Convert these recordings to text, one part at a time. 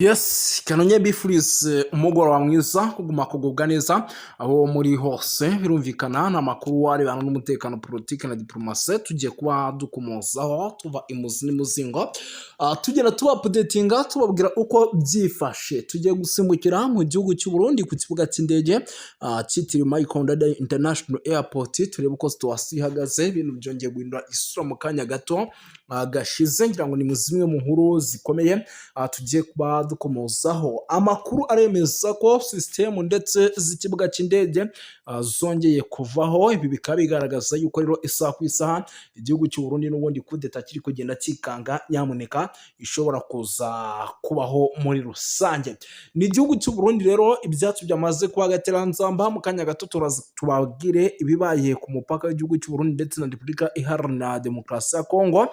Yes, kanonye bifurize umugoroba mwiza kuguma kugubwa neza aho muri hose birumvikana n'amakuru arebana n'umutekano politike na diplomasi tugiye kuba dukomozaho tuva imuzi n'imuzingo tugenda tuba updatinga tubabwira uko byifashe tugiye gusimbukira mu gihugu cy'u Burundi ku kibuga cy'indege cyitiriwe Michael Ndadaye International Airport turebe uko situation ihagaze ibintu byongeye guhindura isura mu kanya gato gashize ngira ngo ni mu zimwe mu nkuru zikomeye tugiye kuba dukomozaho amakuru aremeza ko sisitemu ndetse z'ikibuga cy'indege zongeye kuvaho. Ibi bikaba bigaragaza yuko rero isaha ku isaha igihugu cy'u Burundi n'ubundi kudeta kiri kugenda kikanga nyamuneka ishobora kuza kubaho muri rusange. Ni igihugu cy'u Burundi rero ibyacu byamaze kuba agateranzamba mu kanya gato tubabwire ibibaye ku mupaka w'igihugu cy'u Burundi ndetse na Repubulika Iharanira Demokarasi ya Kongo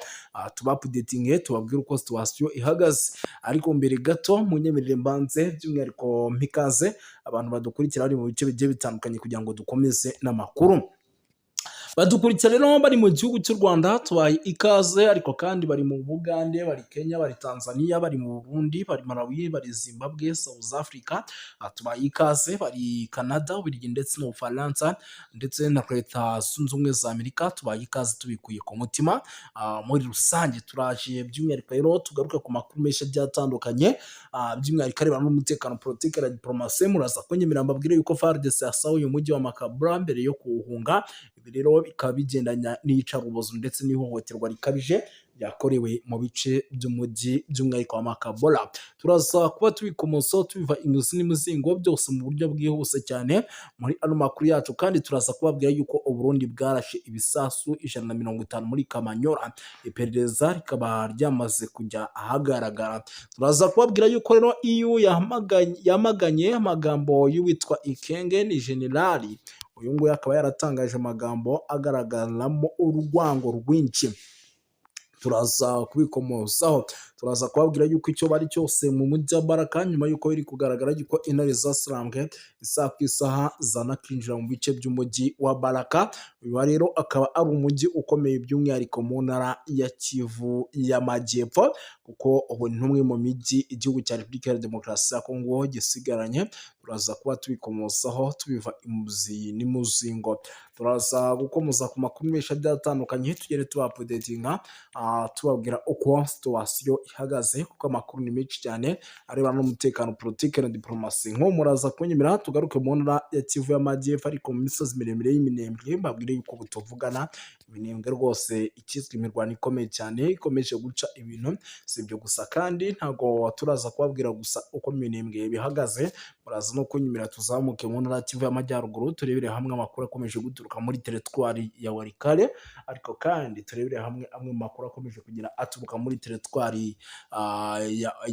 tubapudetinge tubabwire uko situation ihagaze, ariko mbere gato munyemerere mbanze by'umwihariko mpikaze abantu badukurikira bari mu bice bigiye bitandukanye kugira ngo dukomeze n'amakuru. Badukurikira rero bari mu gihugu cy'u Rwanda tubaye ikaze, ariko kandi bari mu Bugande, bari Kenya, bari Tanzania, bari mu Burundi, bari Malawi, bari Zimbabwe, South Africa, tubaye ikaze, bari Canada, Ububiligi ndetse n'Ubufaransa ndetse na Leta Zunze Ubumwe za Amerika tubaye ikaze tubikuye ku mutima. Muri rusange turaje by'umwihariko rero tugaruka ku makuru menshi agiye atandukanye by'umwihariko arebana n'umutekano politike na diplomasi. Muraza kunyemerera mbabwire yuko FARDC yasahuye umujyi wa Makabura mbere yo kuwuhunga. Ibi rero bikaba bigendanya n'iyicarubozo ndetse n'ihohoterwa rikabije byakorewe mu bice by'umujyi by'umwihariko wa Makabura. Turaza kuba tubikomoso tubiva imuzi n'imuzingo byose mu buryo bwihuse cyane muri ano makuru yacu, kandi turaza kubabwira yuko Uburundi bwarashe ibisasu 150 muri Kamanyora, iperereza rikaba ryamaze kujya ahagaragara. Turaza kubabwira yuko rero EU yamaganye amagambo y'uwitwa Ikenge ni generali. Uyu nguyu akaba yaratangaje amagambo agaragaramo urwango rwinshi. Turaza kubikomozaho, turaza kubabwira yuko icyo bari cyose mu mujyi wa Baraka nyuma yuko biri kugaragara yuko intare zasirambwe isaha ku isaha zanakinjira mu bice by'umujyi wa Baraka. Uyu rero akaba ari umujyi ukomeye by'umwihariko mu ntara ya Kivu y'Amajyepfo, kuko ubu ni umwe mu mijyi igihugu cya Repubulika ya Demokarasi ya Kongo gisigaranye. Turaza kuba tubikomozaho tubiva imuzi n'imuzingo. Turaza gukomoza ku makuru menshi agiye atandukanye tugere tubapudetinga tubabwira uko situation ihagaze, kuko amakuru ni menshi cyane arebana n'umutekano politike na diplomasi. Nko muraza kunyemera tugaruke mu ntara ya Kivu y'Amajyepfo ariko mu misozi miremire y'Iminembwe mbabwire yuko butuvugana Iminembwe rwose ikizwe imirwano ikomeye cyane ikomeje guca ibintu. Si ibyo gusa kandi ntago turaza kubabwira gusa uko Iminembwe bihagaze, muraza no kunyemera tuzamuke mu ntara ya Kivu y'Amajyaruguru turebere hamwe amakuru akomeje guturuka muri teritwari ya Walikale, ariko kandi turebere hamwe amwe mu makuru akomeje kugira aturuka muri teritwari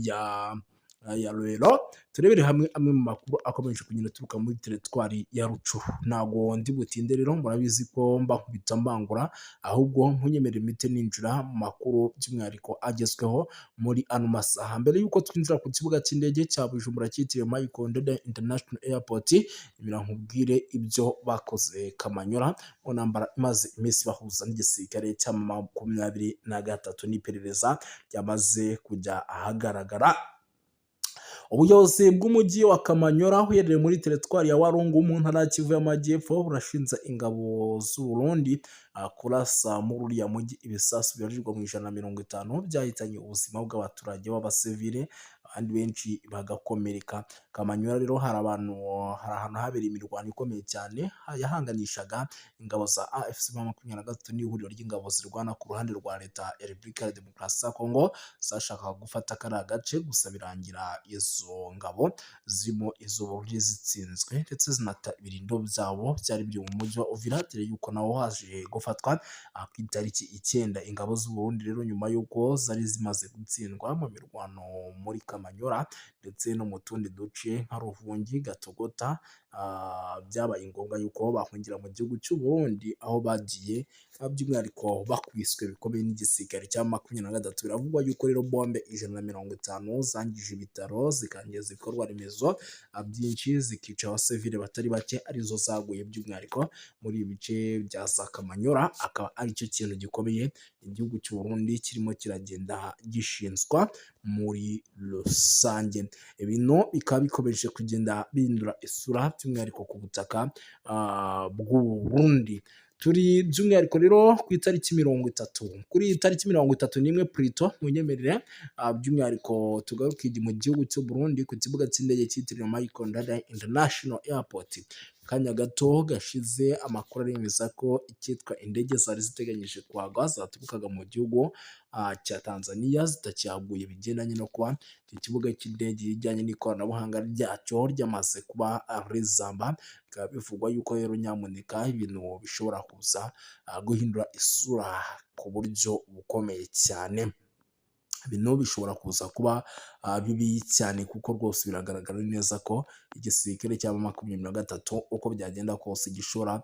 ya Lwero. Turebere hamwe amwe mu makuru akomeje kugenda aturuka muri teritwari ya Rucuru. Ntago ndi butinde rero, murabizi ko mba nkubita mbangura, ahubwo nkunyemerera imite ninjira mu makuru by'umwihariko agezweho muri ano masaha. Mbere yuko twinjira ku kibuga cy'indege cya Bujumbura cyitiriwe Michael Ndadaye International Airport, nkubwire ibyo bakoze Kamanyora mu ntambara imaze iminsi bahuza n'igisirikare cya 23 n'iperereza ryamaze kujya ahagaragara. Ubuyobozi bw'umujyi wa Kamanyora uherereye muri teritwari ya Warungu mu ntara ya Kivu y'Amajyepfo burashinja ingabo z'u Burundi kurasa muri uriya mujyi ibisasu bibarirwa mu 150 byahitanye ubuzima bw'abaturage b'abasivile, abandi benshi bagakomereka. Kamanyora rero hari ahantu habereye imirwano ikomeye cyane yahanganishaga ingabo za AFC 23 n'ihuriro ry'ingabo zirwana ku ruhande rwa leta ya Repubulika ya Demokarasi ya Kongo zashakaga gufata kariya gace, gusa birangira izo ngabo zirimo izo Burundi zitsinzwe ndetse zinata ibirindo byabo byari biri mu mujyi wa Uvira, dore yuko nawo haje gufatwa ku itariki 9. Ingabo z'u Burundi rero nyuma yuko zari zimaze gutsindwa mu mirwano muri Kamanyora ndetse no mu tundi duce nka Ruvungi, Gatogota, byabaye ngombwa yuko bahungira mu gihugu cy'u Burundi aho bagiye by'umwihariko bakubiswe bikomeye n'igisirikare cya 23. Biravugwa yuko rero bombe 150 zangije ibitaro zikangiza ibikorwa remezo byinshi zikica abasivile batari bake arizo zaguye by'umwihariko muri ibi bice bya Sakamanyora. Akaba ari cyo kintu gikomeye igihugu cy'u Burundi kirimo kiragenda gishinzwa muri rusange. Ibintu bikaba bikomeje kugenda bihindura isura by'umwihariko ku butaka bw'u Burundi. Turi by'umwihariko rero ku itariki 30, kuri iyi tariki 31 Pluto munyemerere by'umwihariko tugaruke mu gihugu cy'u Burundi ku kibuga cy'indege cyitiriwe Michael Ndadaye International Airport. Kanya gato gashize amakuru aremeza ko icyitwa indege zari ziteganyije kuhagwa zaturukaga mu gihugu cya Tanzania zitakihaguye bigendanye no kuba iki kibuga cy'indege kijyanye n'ikoranabuhanga ryacyo ryamaze kuba rizamba. Bikaba bivugwa yuko rero nyamuneka ibintu bishobora kuza guhindura isura ku buryo bukomeye cyane. Ibintu bishobora kuza kuba bibi cyane kuko rwose biragaragara neza ko igisirikare cya 23 uko byagenda kose gishobora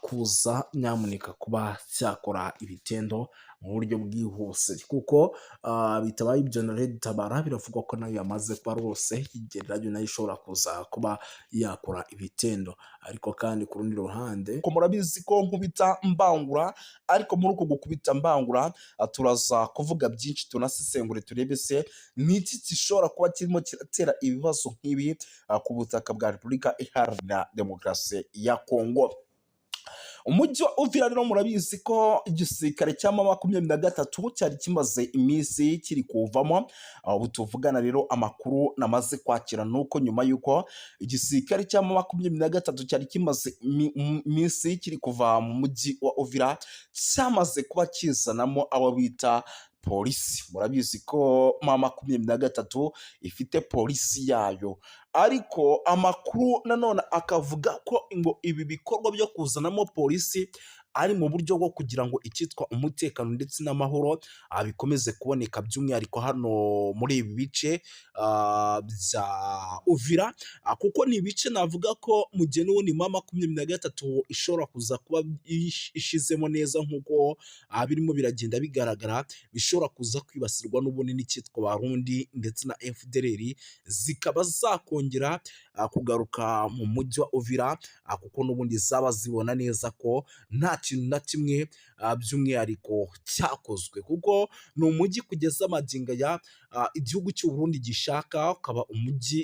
kuza nyamuneka kuba cyakora ibitendo mu buryo bwihuse, kuko bitabaye ibyo na Red Tabara biravugwa ko nayo yamaze kuba rwose igereranya nayo ishobora kuza kuba yakora ibitendo. Ariko kandi ku rundi ruhande ko murabizi ko nkubita mbangura, ariko muri uko gukubita mbangura turaza kuvuga byinshi tunasesengure turebe se n'iki gishobora kuba kirimo kiratera ibibazo nk'ibi ku butaka bwa Repubulika Iharanira Demokarasi ya Kongo. Umujyi wa Uvira rero murabizi ko igisirikare cya 23 cyari kimaze iminsi kiri kuvamo. Ubu tuvugana rero amakuru namaze kwakira nuko nyuma yuko igisirikare cya 23 cyari kimaze iminsi kiri kuva mu mujyi wa Uvira cyamaze kuba kizanamo abo bita polisi. Murabizi ko 23 ifite polisi yayo, ariko amakuru nanone akavuga ko ngo ibi bikorwa byo kuzanamo polisi ari mu buryo bwo kugira ngo icyitwa umutekano ndetse n'amahoro bikomeze kuboneka by'umwihariko hano muri ibi bice bya Uvira, kuko ni ibice navuga ko mu gihe n'ubundi 23 ishobora kuza kuba ishizemo neza nk'uko birimo biragenda bigaragara, bishobora kuza kwibasirwa n'ubundi n'icyitwa Barundi ndetse na FDLR zikaba zakongera kugaruka mu mujyi wa Uvira, kuko n'ubundi zaba zibona neza ko nta kintu na kimwe by'umwihariko cyakozwe, kuko ni umujyi kugeza amagingo ya igihugu cy'u Burundi gishaka, ukaba umujyi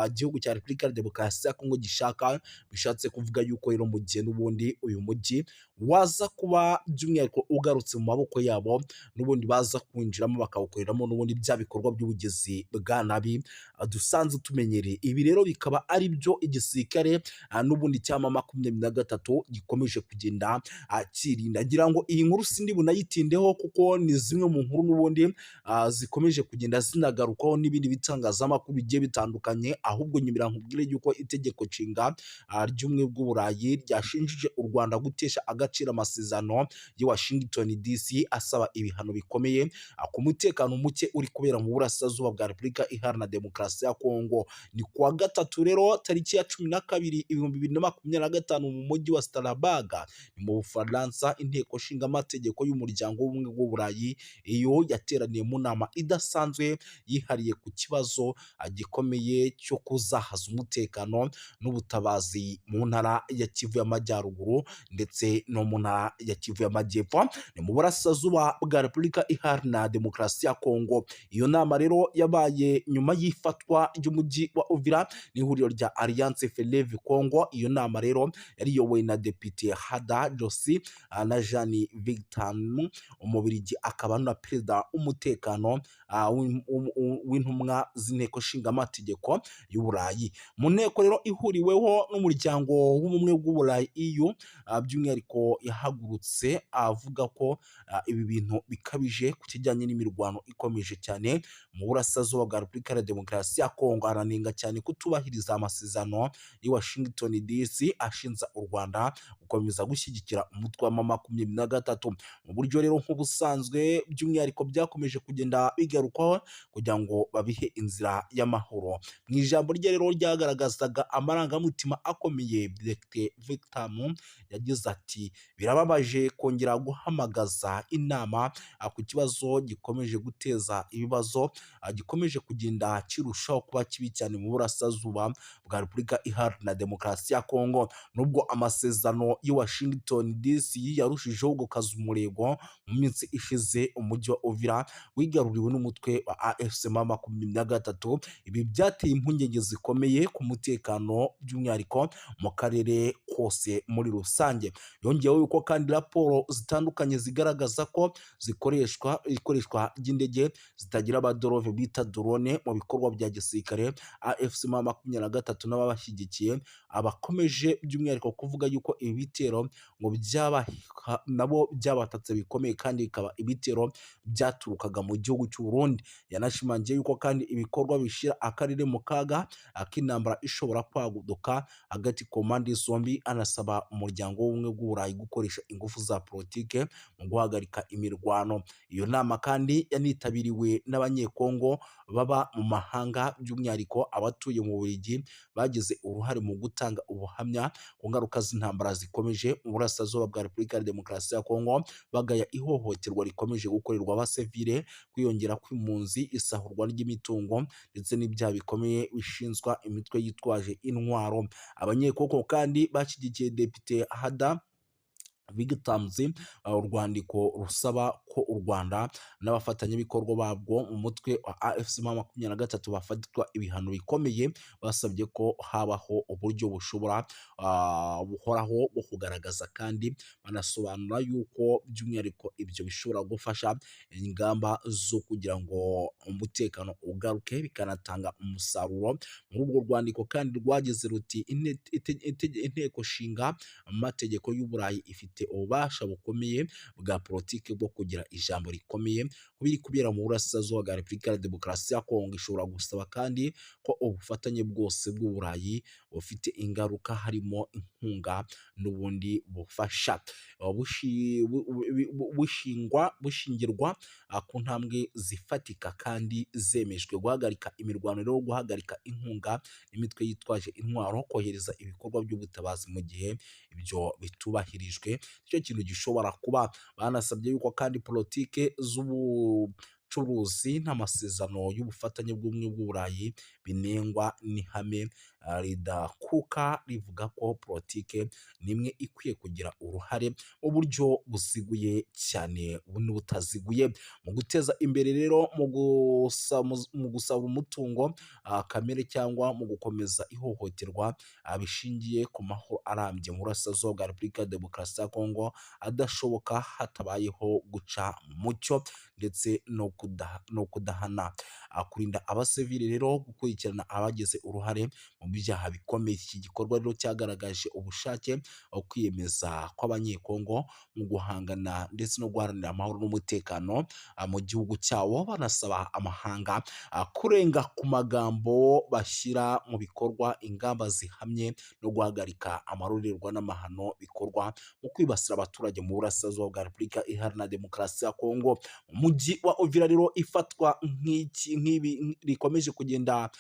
igihugu cya Repubulika ya Demokarasi ya Kongo gishaka. Bishatse kuvuga yuko rero mu gihe n'ubundi uyu mujyi waza kuba by'umwihariko ugarutse mu maboko yabo, n'ubundi baza kwinjiramo bakawukoreramo n'ubundi bya bikorwa by'ubugezi bwa nabi dusanzwe tumenyereye. Ibi rero bikaba ari byo igisirikare n'ubundi cya 23 gikomeje kugenda kirinda. Ngira ngo iyi nkuru sindi bunayitindeho kuko ni zimwe mu nkuru n'ubundi zikomeje kugenda zinagarukaho n'ibindi bitangazamakuru bigiye bitandukanye, ahubwo nyimira nkubwire yuko itegeko nshinga ry'ubumwe bw'Uburayi ryashinjije u Rwanda gutesha agaciro amasezerano ya Washington DC asaba ibihano bikomeye ku mutekano muke uri kubera mu burasirazuba bwa Repubulika Iharanira Demokarasi ya Kongo. Ni kuwa gatatu rero tariki ya 12 2025 mu mujyi wa Strasbourg ni mu Bufaransa, inteko nshinga amategeko y'umuryango w'ubumwe bw'Uburayi iyo yateraniye mu nama idasanzwe yihariye ku kibazo gikomeye cyo kuzahaza umutekano n'ubutabazi mu ntara ya Kivu y'Amajyaruguru ndetse no mu ntara ya Kivu y'Amajyepfo, ni mu burasirazuba bwa Repubulika Iharanira Demokarasi ya Kongo. Iyo nama rero yabaye nyuma y'ifatwa ry'umujyi wa Uvira n'ihuriro rya Alliance Fleuve Congo. Iyo nama rero yari yobowe na Depite Hada Josi na Jean Victor Umubirigi, akaba na perezida w'umutekano w'intumwa z'inteko nshinga amategeko y'Uburayi. Mu nteko rero ihuriweho n'umuryango w'ubumwe bw'Uburayi EU, by'umwihariko yahagurutse avuga ko ibi bintu bikabije ku kijyanye n'imirwano ikomeje cyane mu burasirazuba bwa Repubulika ya Demokarasi ya Kongo. Aranenga cyane kutubahiriza amasezerano ya Washington DC ashinza u Rwanda gukomeza gushyigikira umutwe wa 23 mu buryo rero nk'ubusanzwe by'umwihariko byakomeje kugenda bigaruka M23 kugira ngo babihe inzira y'amahoro. Mu ijambo rye rero ryagaragazaga amarangamutima akomeye, Dr Victor yagize ati birababaje kongera guhamagaza inama ku kibazo gikomeje guteza ibibazo, gikomeje kugenda kirushaho kuba kibi cyane mu burasirazuba bwa Repubulika Iharanira Demokarasi ya Kongo. Nubwo amasezerano y'i Washington DC yarushijeho gukaza umurego mu minsi ishize, umujyi wa Uvira wigaruriwe n'umutwe wa AFC M23. Ibi byateye impungenge zikomeye ku mutekano by'umwihariko mu karere kose muri rusange. Yongeyeho yuko kandi raporo zitandukanye zigaragaza ko ikoreshwa ry'indege zitagira abadorove bita drone mu bikorwa bya gisirikare. AFC M23 n'ababashyigikiye abakomeje by'umwihariko kuvuga yuko ibi bitero ngo nabo byabatatse bikomeye kandi bikaba ibitero byaturukaga mu gihugu cy'u Burundi. Yanashimangiye yuko kandi ibikorwa bishira akarere mu kaga ak'intambara ishobora kwaguduka hagati ku mpande zombi, anasaba umuryango w'ubumwe bw'Uburayi gukoresha ingufu za politike mu guhagarika imirwano. Iyo nama kandi yanitabiriwe n'abanyekongo baba mu mahanga, by'umwihariko abatuye mu Bubiligi bagize uruhare mu gutanga ubuhamya ku ngaruka z'intambara zikomeje mu burasirazuba bwa Repubulika ya Demokarasi ya Kongo, bagaya ihohoterwa rikomeje gukorerwa abasivile, kwiyongera kw'impunzi, isahurwa ry'imitungo ndetse n'ibyaha bikomeye bishinzwa imitwe yitwaje intwaro. Abanyekongo kandi bashyigikiye Depite Hada Vigtamzi urwandiko rusaba ko u Rwanda n'abafatanyabikorwa babwo mu mutwe wa AFC M23 bafatirwa ibihano bikomeye, basabye ko habaho uburyo buhoraho bwo kugaragaza kandi banasobanura yuko by'umwihariko ibyo bishobora gufasha ingamba zo kugira ngo umutekano ugaruke bikanatanga umusaruro. Muri urwo rwandiko kandi rwagize ruti inteko nshinga amategeko y'Uburayi ifite ububasha bukomeye bwa politiki bwo kugira ijambo rikomeye kubiri kubera mu burasirazuba bwa Repubulika ya Demokarasi ya Kongo. Ishobora gusaba kandi ko ubufatanye bwose bw'Uburayi bufite ingaruka, harimo inkunga n'ubundi bufasha, bushingirwa ku ntambwe zifatika kandi zemejwe: guhagarika imirwano, rero guhagarika inkunga n'imitwe yitwaje intwaro, kohereza ibikorwa by'ubutabazi mu gihe ibyo bitubahirijwe. Icyo kintu gishobora kuba. Banasabye yuko kandi politike z'ubucuruzi n'amasezerano y'ubufatanye bw'ubumwe bw'Uburayi binengwa n'ihame ridakuka rivuga ko politike nimwe ikwiye kugira uruhare mu buryo buziguye cyane n'ubutaziguye mu guteza imbere rero mu gusaba umutungo kamere cyangwa mu gukomeza ihohoterwa bishingiye ku mahoro arambye mu burasirazuba bwa Repubulika ya Demokarasi ya Kongo adashoboka hatabayeho guca mucyo ndetse no kudahana. Kurinda abasivili rero, gukurikirana abagize uruhare mu byaha bikomeye. Iki gikorwa rero cyagaragaje ubushake kwiyemeza kw'abanyekongo mu guhangana ndetse no guharanira amahoro n'umutekano mu gihugu cyabo, banasaba amahanga kurenga ku magambo bashyira mu bikorwa ingamba zihamye no guhagarika amarorerwa n'amahano bikorwa mu kwibasira abaturage mu burasirazuba bwa Repubulika Iharanira Demokarasi ya Kongo. Umujyi wa Uvira rero ifatwa nk'ibi rikomeje kugenda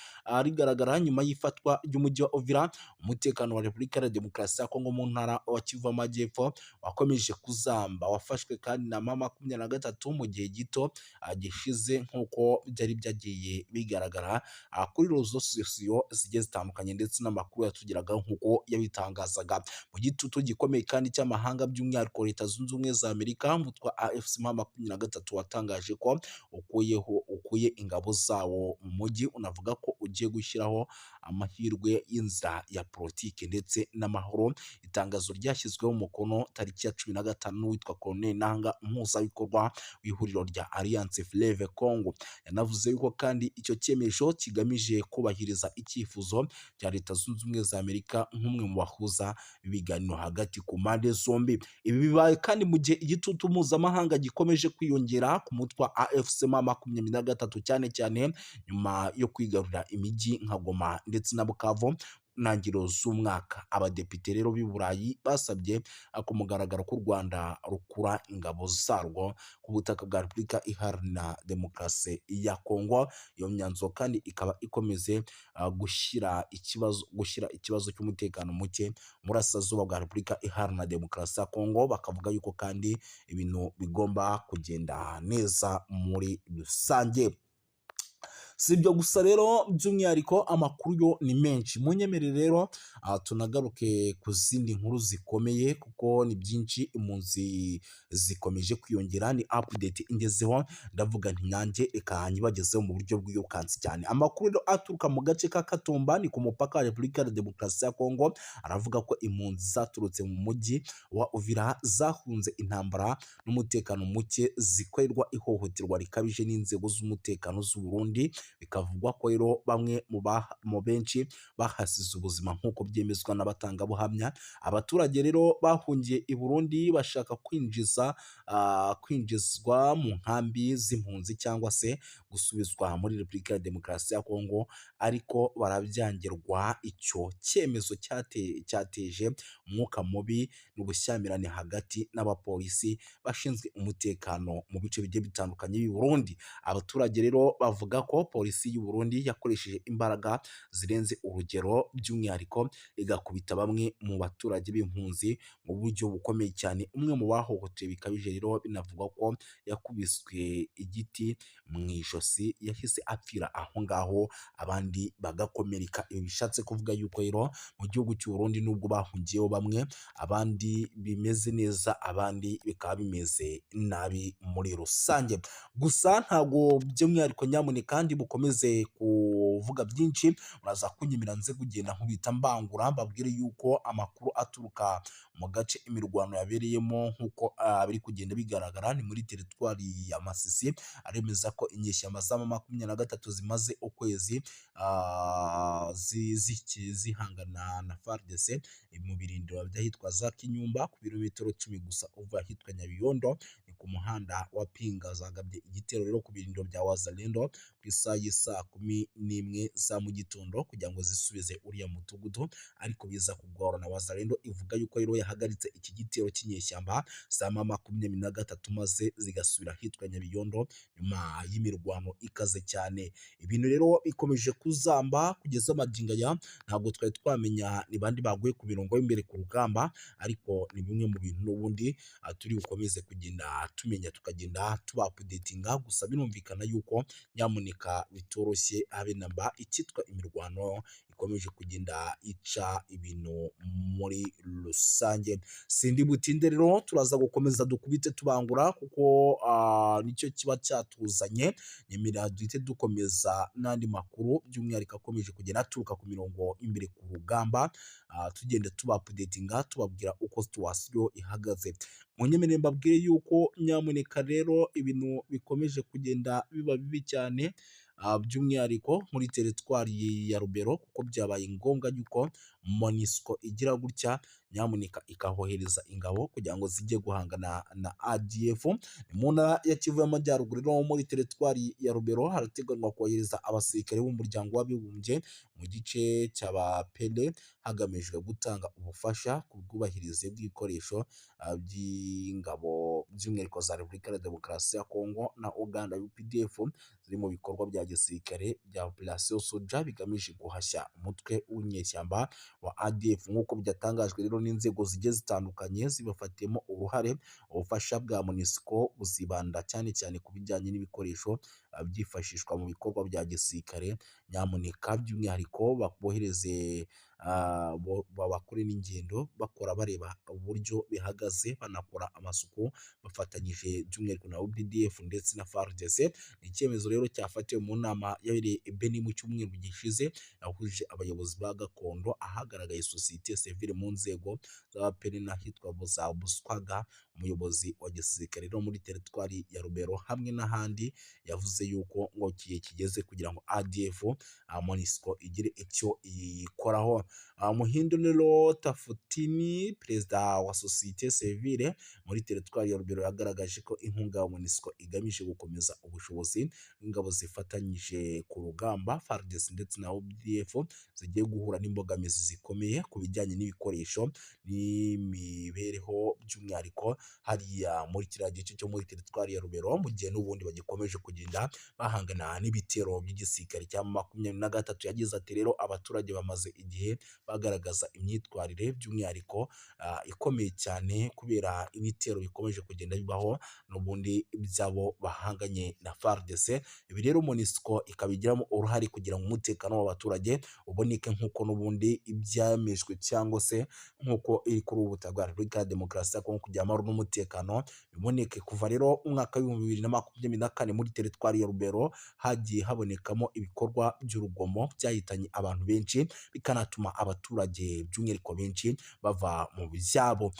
rigaragara nyuma y'ifatwa ry'umujyi wa Uvira. Umutekano wa Repubulika ya Demokarasi ya Kongo mu ntara wa Kivu y'Amajyepfo wakomeje kuzamba, wafashwe kandi na M23 mu gihe gito gishize, nk'uko byari byagiye bigaragara kuri rezo sosiyo zigiye zitandukanye ndetse n'amakuru yatugeraga nk'uko yabitangazaga. Mu gitutu gikomeye kandi cy'amahanga, by'umwihariko Leta Zunze Ubumwe za Amerika, umutwe wa AFC M23 watangaje ko ukuye ingabo zawo mu mujyi, unavuga ko ugiye gushyiraho amahirwe y'inzira ya politiki ndetse n'amahoro. Itangazo ryashyizweho umukono tariki ya 15 witwa Colonel Nanga, umuhuzabikorwa w'ihuriro rya Alliance Fleuve Congo. Yanavuze yuko kandi icyo cyemezo kigamije kubahiriza icyifuzo cya Leta Zunze Ubumwe za Amerika nk'umwe mu bahuza ibiganiro hagati ku mpande zombi. Ibi bibaye kandi mu gihe igitutu mpuzamahanga gikomeje kwiyongera ku mutwe wa AFC M23 cyane cyane nyuma yo kwigarurira imijyi nka Goma ndetse na Bukavu ntangiriro z'umwaka. Abadepite rero b'i Burayi basabye ku mugaragaro ko u Rwanda rukura ingabo zarwo ku butaka bwa Repubulika Iharanira Demokarasi ya Kongo. Iyo myanzuro kandi ikaba ikomeze gushyira ikibazo cy'umutekano muke mu burasirazuba bwa Repubulika Iharanira Demokarasi ya Kongo. Bakavuga yuko kandi ibintu bigomba kugenda neza muri rusange. Si ibyo gusa rero, by'umwihariko amakuru yo ni menshi. Munyemerere rero tunagaruke ku zindi nkuru zikomeye kuko ni byinshi, impunzi zikomeje kwiyongera. Ni update ingezeho, ndavuga nti nanjye reka nyibagezeho mu buryo bw'iyokansi cyane. Amakuru rero aturuka mu gace ka Katumba, ni ku mupaka wa Repubulika ya Demokarasi ya Kongo, aravuga ko impunzi zaturutse mu mujyi wa Uvira zahunze intambara n'umutekano muke zikorerwa ihohoterwa rikabije n'inzego z'umutekano z'u Burundi. Bikavugwa ko rero bamwe mu benshi bahasize ubuzima nk'uko byemezwa n'abatangabuhamya. Abaturage rero bahungiye i Burundi bashaka kwinjizwa mu nkambi z'impunzi cyangwa se gusubizwa muri Repubulika ya Demokarasi ya Kongo, ariko barabyangirwa. Icyo cyemezo cyateje umwuka mubi n'ubushyamirane hagati n'abapolisi bashinzwe umutekano mu bice bigiye bitandukanye b'i Burundi. Abaturage rero bavuga ko polisi y'u Burundi yakoresheje imbaraga zirenze urugero, by'umwihariko igakubita bamwe mu baturage b'impunzi mu buryo bukomeye cyane. Umwe mu bahohotewe bikabije rero binavugwa ko yakubiswe igiti mu ijosi, yahise apfira aho ngaho, abandi bagakomereka. Ibi bishatse kuvuga yuko rero mu gihugu cy'u Burundi nubwo bahungiyeho bamwe, abandi bimeze neza, abandi bikaba bimeze nabi muri rusange. Gusa ntabwo by'umwihariko nyamuneka kandi bukomeze kuvuga byinshi, muraza kunyemera nze kugenda nkubita mbangura mbabwire yuko amakuru aturuka mu gace imirwano yabereyemo nk'uko biri kugenda bigaragara ni muri teritwari ya Masisi, aremeza ko inyeshyamba za 23 zimaze ukwezi zihangana na FARDC mu birindiro by'ahitwa za Kinyumba, ku birometero 10 gusa uva ahitwa Nyabiyondo. Ni ku muhanda wa Pinga. Zagabye igitero rero ku birindiro bya Wazalendo ku isaha y'isaa 11 za mu gitondo kugira ngo zisubize uriya mudugudu, ariko biza kugorana. Wazalendo ivuga yuko rero yahagaritse iki gitero cy'inyeshyamba za 23 maze zigasubira ahitwa Nyabiyondo nyuma y'imirwano ikaze cyane. Ibintu rero bikomeje kuzamba kugeza magingo aya, ntabwo twari twamenya ni bandi baguye ku mirongo y'imbere ku rugamba, ariko ni bimwe mu bintu n'ubundi turi bukomeze kugenda tumenya, tukagenda tuba updatinga. Gusa birumvikana yuko nyamuneka bitoroshye habe namba, icyitwa imirwano ikomeje kugenda ica ibintu muri rusange. Sindi butinde rero, turaza gukomeza dukubite tubangura kuko nicyo kiba cyatuzanye. Nyemera duhite dukomeza n'andi makuru by'umwihariko akomeje kugenda aturuka ku mirongo imbere ku rugamba, tugenda tuba updatinga tubabwira uko situation ihagaze. Munyemerere mbabwire yuko nyamuneka rero ibintu bikomeje kugenda biba bibi cyane, by'umwihariko muri teritwari ya Rubero, kuko byabaye ngombwa yuko MONUSCO igira gutya nyamuneka ikahohereza ingabo kugira ngo zijye guhangana na ADF. Mu ntara ya Kivu y'Amajyaruguru rero muri teritwari ya Rubero harateganywa kohereza abasirikare b'umuryango w'abibumbye mu gice cy'abapele hagamijwe gutanga ubufasha ku bwubahirize bw'ibikoresho by'ingabo by'umwihariko za Repubulika ya Demokarasi ya Kongo na Uganda UPDF ziri mu bikorwa bya gisirikare bya Operation Soja bigamije guhashya umutwe w'inyeshyamba wa ADF. Nk'uko byatangajwe rero n'inzego zigiye zitandukanye zibafatiyemo uruhare, ubufasha bwa MONUSCO buzibanda cyane cyane ku bijyanye n'ibikoresho byifashishwa mu bikorwa bya gisirikare. Nyamuneka by'umwihariko babohereze bakore n'ingendo bakora bareba uburyo bihagaze, banakora amasuku bafatanyije by'umwihariko na UPDF ndetse na FARDC. Ni icyemezo rero cyafatiwe mu nama yabereye Beni mu cyumweru gishize, yahuje abayobozi ba gakondo, ahagaragaye sosiyete sivile mu nzego z'abapene n'ahitwa za Buswaga, umuyobozi wa gisirikare rero muri teritwari ya Rubero hamwe n'ahandi. Yavuze yavuze yuko ngo igihe kigeze kugira ngo ADF MONUSCO igire icyo ikoraho. Muhinduniro Tafutini, perezida wa sosiyete sivile muri teritwari ya Rubero, yagaragaje ko inkunga ya MONUSCO igamije gukomeza ubushobozi bw'ingabo zifatanyije ku rugamba FARDC ndetse na ODF zigiye guhura n'imbogamizi zikomeye ku bijyanye n'ibikoresho n'imibereho, by'umwihariko hariya muri kiriya gice cyo muri teritwari ya Rubero, mu gihe n'ubundi bagikomeje kugenda bahangana n'ibitero by'igisirikare cya 23. Yagize ati rero abaturage bamaze igihe bagaragaza imyitwarire by'umwihariko ikomeye cyane kubera ibitero bikomeje kugenda bibaho n'ubundi byabo bahanganye na FARDC. Ibi rero MONUSCO ikabigiramo uruhare kugira ngo umutekano w'abaturage uboneke nk'uko n'ubundi ibyamejwe cyangwa se nk'uko iri kuri ubu butaka bwa Repubulika ya Demokarasi ya Kongo, kugira amahoro n'umutekano biboneke. Kuva rero umwaka w'ibihumbi 2024 muri teritwari ya Rubero hagiye habonekamo ibikorwa by'urugomo byahitanye abantu benshi, bikanatuma abaturage by'umwihariko benshi bava mu byabo.